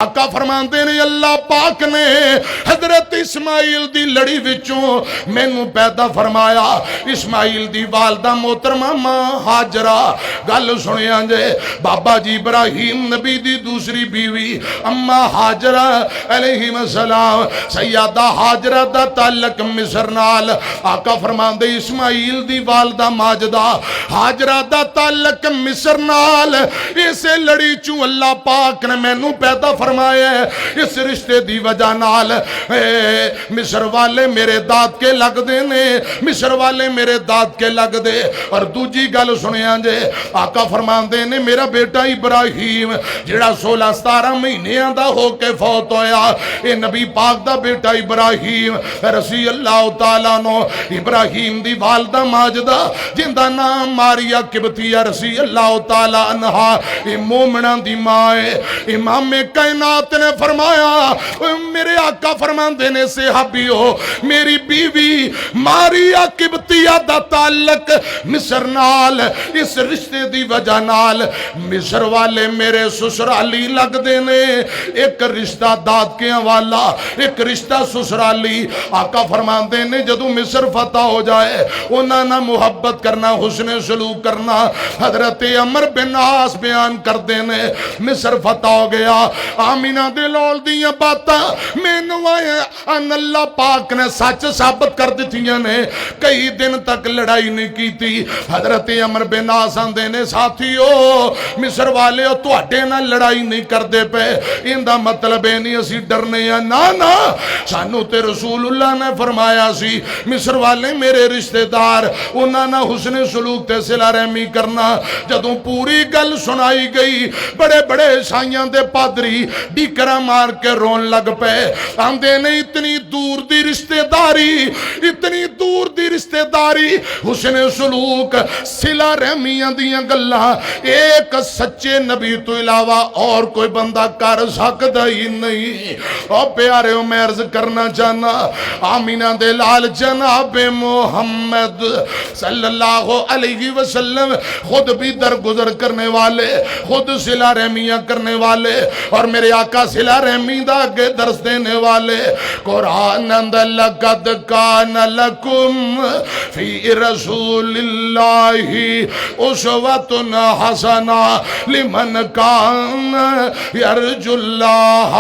آقا فرماندے نے اللہ پاک نے حضرت اسماعیل دی لڑی وچوں مینوں پیدا فرمایا. اسماعیل دی والدہ محترمہ ماں ہاجرہ گل سنیا جے بابا جی ابراہیم نبی دی دوسری بیوی اماں ہاجرہ علیہ السلام سیدہ ہاجرہ دا تعلق مصر نال. آقا فرماندے اسماعیل دی والدہ ماجدہ ہاجرہ دا تعلق مصر نال. اسے لڑی چوں اللہ پاک نے مینوں پیدا فرمایا. اس رشتے دی وجہ نال مصر والے میرے داد کے لگ دے نے, مصر والے میرے داد کے لگ دے. اور دوجی گل سنیا جے آقا فرماندے نے میرا بیٹا ابراہیم جڑا 16-17 مہینیاں دا ہو کے فوت ہویا, اے نبی پاک دا بیٹا ابراہیم رضی اللہ تعالیٰ نو ابراہیم دی والدہ ماجدہ جن دا نام ماریا قبطیہ رضی اللہ تعالیٰ عنہا اے مومنہ دی ماں ہے. امام کائنات نے فرمایا میرے آقا فرماندے نے صحابیو میری بیوی ماریا قبطیہ دا تعلق مصر نال, اس رشتے دی وجہ نال مصر والے میرے سسرالی لگ دے نے. ایک رشتہ داد کے والا ایک رشتہ سسرالی. آقا فرماندے نے جدو مصر فتح ہو جائے انہاں نہ محبت کرنا حسن سلوک کرنا. حضرت عمر بن عاص بیان کر دینے مصر فتح ہو گیا. آمینہ دلول دیاں باتا مینوں آئے ان اللہ پاک نے سچ ثابت کر دیتیاں نے. کئی دن تک لڑائی نہیں کی تھی. حضرت عمر بن عاص آندے نے ساتھیو مصر والے تو اٹھے نہ لڑائی نہیں کر دے پہ ان دا مطلب ہے نہیں اسی ڈرنے یا نا سانو تے رسول اللہ نے فرمایا سی مصر والے میرے رشتہ دار انہاں نہ حسن سلوک تے صلہ رحمی کرنا. جدوں پوری گل سنائی گئی بڑے بڑے عیسائیاں دے پادری ڈیکرا مار کے رون لگ پے. آندے نے اتنی دور دی رشتہ داری, اتنی دور دی رشتہ داری حسن سلوک صلہ رحمیاں دیاں گلاں ایک سچے نبی تو علاوہ اور کوئی بندہ کر سکتا ہی نہیں. اور پیارے میں عرض کرنا چاہنا آمینہ دے لال جناب محمد صلی اللہ علیہ وسلم خود بھی درگزر کرنے والے, خود صلہ رحمیاں کرنے والے اور میرے آقا صلہ رحمی دا آگے درس دینے والے. قرآن اندر لقد کان لکم فی رسول اللہ اسوۃ حسنہ لمن کان یرجو اللہ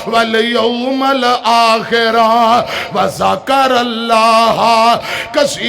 والیوم الآخر وذکر اللہ کثیرا.